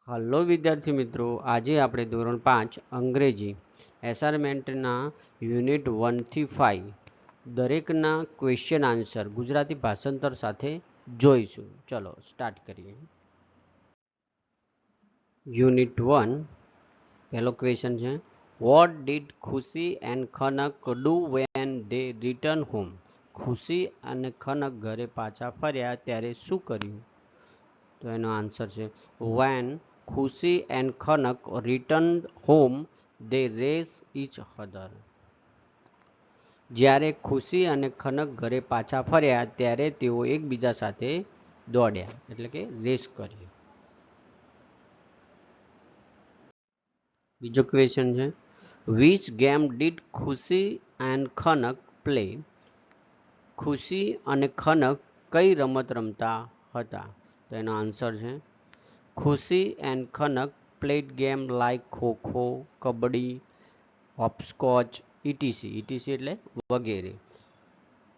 Hello વિદ્યાર્થી મિત્રો, આજે આપણે ધોરણ 5 અંગ્રેજી એસાઇનમેન્ટના યુનિટ 1 થી 5 દરેકના ક્વેશ્ચન આન્સર ગુજરાતી ભાષાંતર સાથે જોઈશું. ચલો સ્ટાર્ટ કરીએ. યુનિટ 1 પહેલો ક્વેશ્ચન છે, વોટ ડીડ ખુશી and Khanak do when they return home? ખુશી અને ખનક ઘરે પાછા ફર્યા ત્યારે શું કર્યું? તો એનો આન્સર છે, when Khushi and Khanak return home they race each other. જ્યારે ખુશી અને ખનક ઘરે પાછા ફર્યા ત્યારે તેઓ એકબીજા સાથે દોડ્યા, એટલે કે રેસ કરી. બીજો ક્વેશ્ચન છે, વિચ ગેમ ડીડ ખુશી એન્ડ ખનક પ્લે? ખુશી અને ખનક કઈ રમત રમતા હતા? તો એનો આન્સર છે, Khushi and Khanak played game like kho kho, kabaddi, hopscotch, etc. Etc એટલે વગેરે.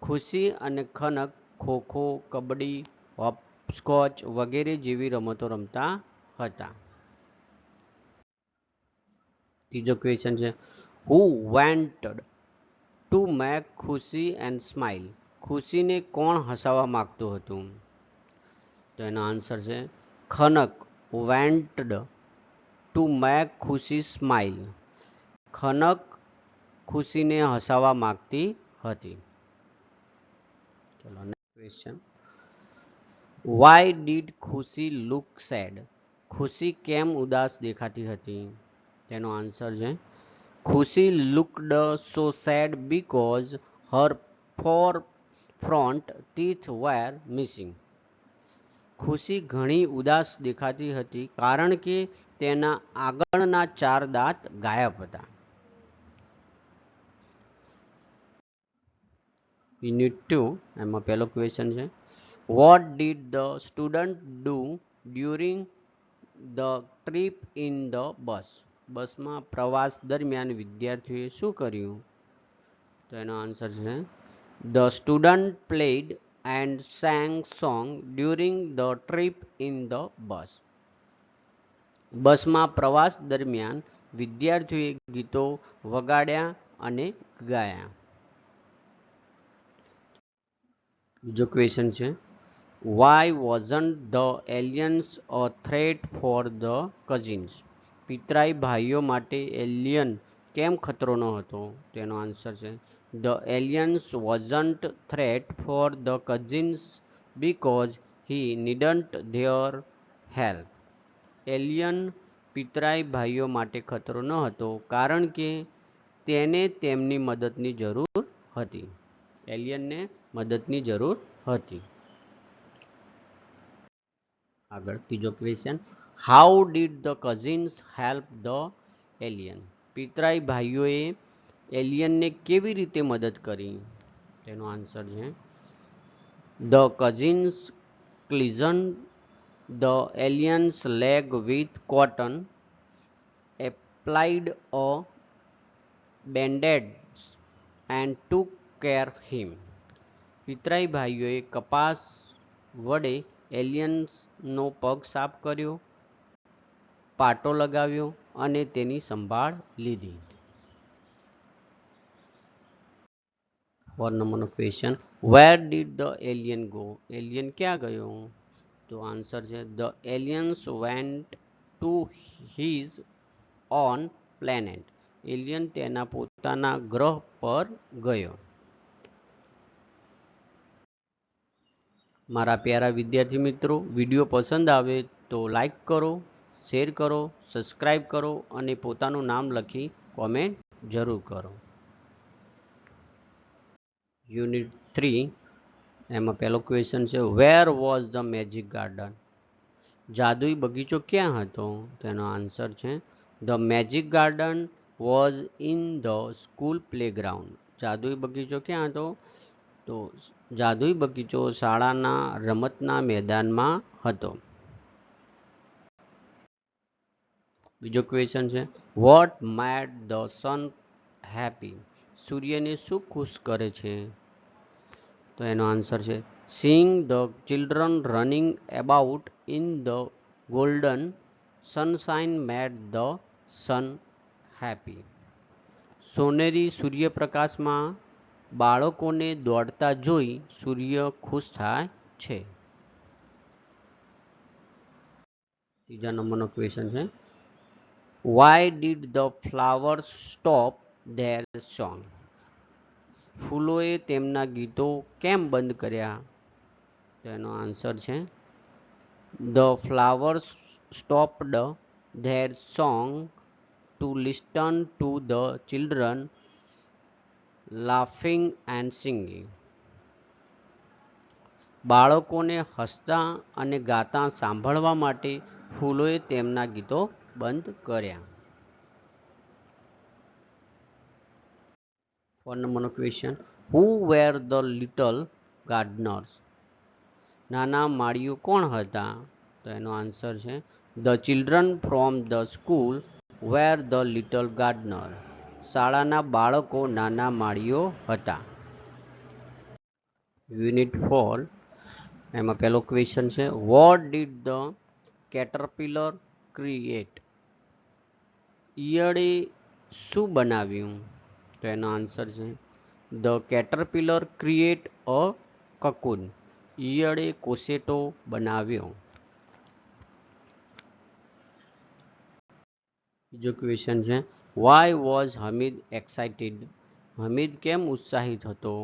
ખુશી અને ખનક ખોખો, કબડ્ડી, હોપસ્કોચ વગેરે જેવી રમતો રમતા હતા. ત્રીજો ક્વેશ્ચન છે, who wanted to make Khushi and smile? ખુશીને કોણ હસાવવા માંગતું હતું? તો એનો આન્સર છે, Khanak wanted to make Khushi smile. Khanak ખુશીને હસાવવા માંગતી હતી. ચલો next question, why did Khushi look sad? Khushi કેમ ઉદાસ દેખાતી હતી? તેનો આન્સર છે, Khushi looked so sad because her four front teeth were missing. Khushi ઘણી ઉદાસ દેખાતી હતી કારણ કે તેના આગળના 4 દાંત ગાયબ હતા. યુનિટ 2 એમાં પહેલો ક્વેશ્ચન છે, what did the student do during the trip in the bus? બસમાં પ્રવાસ દરમિયાન વિદ્યાર્થીઓએ શું કર્યું? તો એનો આન્સર છે, the student played and sang song during the trip in the bus. બસમાં પ્રવાસ દરમિયાન વિદ્યાર્થીઓએ ગીતો વગાડ્યા અને ગાયા. બીજો ક્વેશ્ચન છે, why wasn't the aliens a threat for the cousins? પિતરાઈ ભાઈઓ માટે એલિયન કેમ ખતરો ન હતો? તેનો આન્સર છે, the aliens wasn't threat for the cousins because he needn't their help. Alien પિતરાઈ ભાઈઓ માટે ખતરો ન હતો કારણ કે તેને તેમની મદદની જરૂર હતી. એલિયનને મદદની જરૂર હતી. આગળ ત્રીજો question, how did the cousins help the alien? પિતરાઈ ભાઈઓએ એલિયનને કેવી રીતે મદદ કરી? તેનો આન્સર છે, the cousins cleans the aliens leg with cotton, applied a bandage and took care him. પિતરાઈ ભાઈઓએ કપાસ વડે એલિયન્સનો પગ સાફ કર્યો, પાટો લગાવ્યો અને તેની સંભાળ લીધી. 4 નંબરનો question, where did the alien go? Alien ક્યાં ગયો? તો આન્સર છે, the aliens went to his own planet. Alien તેના પોતાના ગ્રહ પર ગયો. મારા પ્યારા વિદ્યાર્થી મિત્રો, વિડીયો પસંદ આવે તો લાઈક કરો, શેર કરો, સબસ્ક્રાઈબ કરો અને પોતાનું નામ લખી કોમેન્ટ જરૂર કરો. યુનિટ 3 એમાં પહેલો ક્વેશ્ચન છે, where was the magic garden? જાદુઈ બગીચો ક્યાં હતો? તેનો આન્સર છે, the magic garden was in the school playground. જાદુઈ બગીચો ક્યાં હતો? તો જાદુઈ બગીચો શાળાના રમતના મેદાનમાં હતો. બીજો ક્વેશ્ચન છે, what made the sun happy? સૂર્યને શું ખુશ કરે છે? તો એનો આન્સર છે, seeing the children running about in the golden sunshine made the sun happy. સોનેરી સૂર્યપ્રકાશમાં બાળકોને દોડતા જોઈ સૂર્ય ખુશ થાય છે. ત્રીજા નંબરનો ક્વેશ્ચન છે, why did the flowers stop their song? ફૂલોએ તેમના ગીતો કેમ બંધ કર્યા? તેનો આન્સર છે, the flowers stopped their song to listen to the children laughing and singing. બાળકોને હસતા અને ગાતા સાંભળવા માટે ફૂલોએ તેમના ગીતો બંધ કર્યા. 4 નંબરનો question, who were the little gardeners? નાના માળીઓ કોણ હતા? તો એનો આન્સર છે, the children from the school were the little gardener. શાળાના બાળકો નાના માળીઓ હતા. યુનિટ 4 એમાં પહેલો ક્વેશ્ચન છે, what did the caterpillar create? ઈયળે શું બનાવ્યું? તો એનો આન્સર છે, the caterpillar create a cocoon. ઈયળે કોશેટો બનાવ્યો. બીજો ક્વેશ્ચન છે, why was Hamid excited? Hamid કેમ ઉત્સાહિત હતો?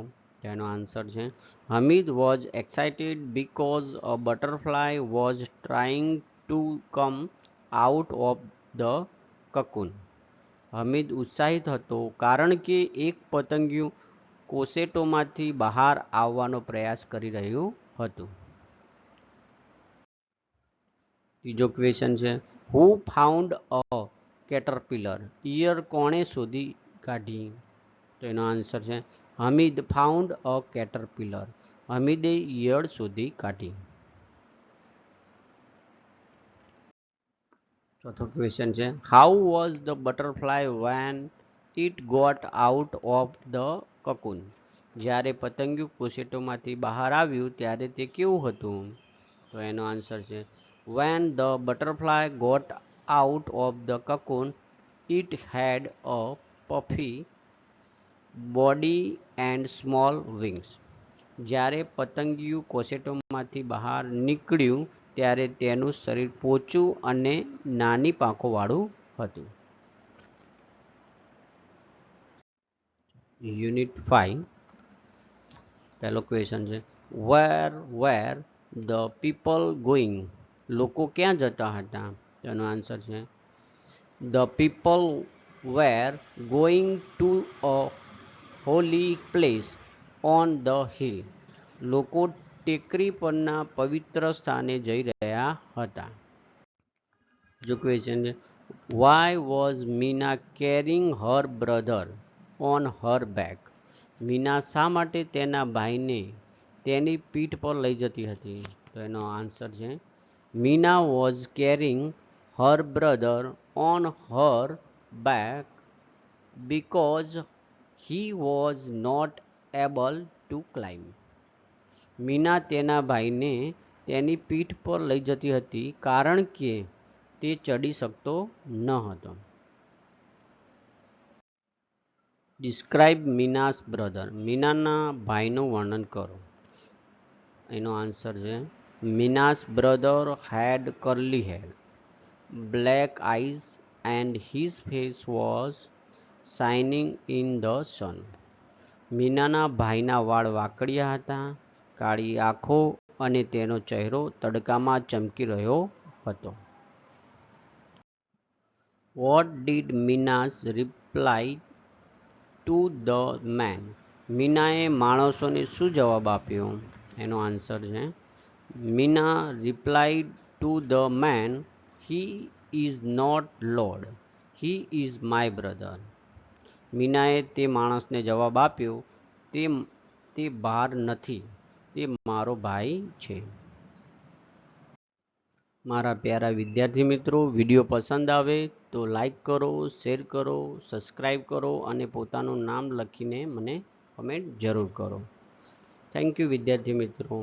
તેનો આન્સર છે, Hamid was excited because a butterfly was trying to come out of the cocoon. Hamid ઉત્સાહિત હતો કારણ કે એક પતંગિયું કોશેટોમાંથી બહાર આવવાનો પ્રયાસ કરી રહ્યું હતું. ત્રીજો ક્વેશ્ચન છે, હુ ફાઉન્ડ અ કેટરપિલર? ઈયળ કોણે શોધી કાઢી? તો એનો આન્સર છે, હમીદ ફાઉન્ડ અ કેટરપિલર. હમીદે ઈયળ શોધી કાઢી. ચોથો ક્વેશ્ચન છે, how was the butterfly when it got out of the cocoon? જ્યારે પતંગિયું કોશેટોમાંથી બહાર આવ્યું ત્યારે તે કેવું હતું? તો એનો આન્સર છે, when the butterfly got out of the cocoon it had a puffy body and small wings. જ્યારે પતંગિયું કોશેટોમાંથી બહાર નીકળ્યું ત્યારે તેનું શરીર પોચું અને નાની પાંખોવાળું હતું. યુનિટ 5 પહેલો ક્વેશ્ચન છે, વેર ધ પીપલ ગોઈંગ? લોકો ક્યાં જતા હતા? તેનો આન્સર છે, the people were going to a holy place on the hill. લોકો ટેકરી પરના પવિત્ર સ્થાને જઈ રહ્યા હતા. જો ક્વેશ્ચન છે, why was Meena carrying her brother on her back? Meena શા માટે તેના ભાઈને તેની પીઠ પર લઈ જતી હતી? તો એનો આન્સર છે, Meena was carrying her brother on her back because he was not able to climb. Meena તેના ભાઈને તેની પીઠ પર લઈ જતી હતી કારણ કે તે ચડી શકતો ન હતો. Describe Meena's brother. મીનાના ભાઈનું વર્ણન કરો. એનો આન્સર છે, Meena's brother had curly hair, black eyes and his face was shining in the sun. મીનાના ભાઈના વાળ વાંકડિયા હતા, કાળી આંખો અને તેનો ચહેરો તડકામાં ચમકી રહ્યો હતો. What did Meena's reply to the man? મીનાએ માણસોને શું જવાબ આપ્યો? એનો આન્સર છે, Meena replied to the man, he is not lord, he is my brother. મીનાએ તે માણસને જવાબ આપ્યો, તે ભાર નથી, તે મારો ભાઈ છે. મારા પ્યારા વિદ્યાર્થી મિત્રો, વિડીયો પસંદ આવે તો લાઈક કરો, શેર કરો, સબસ્ક્રાઈબ કરો અને પોતાનું નામ લખીને મને કમેન્ટ જરૂર કરો. થેન્ક યુ વિદ્યાર્થી મિત્રો.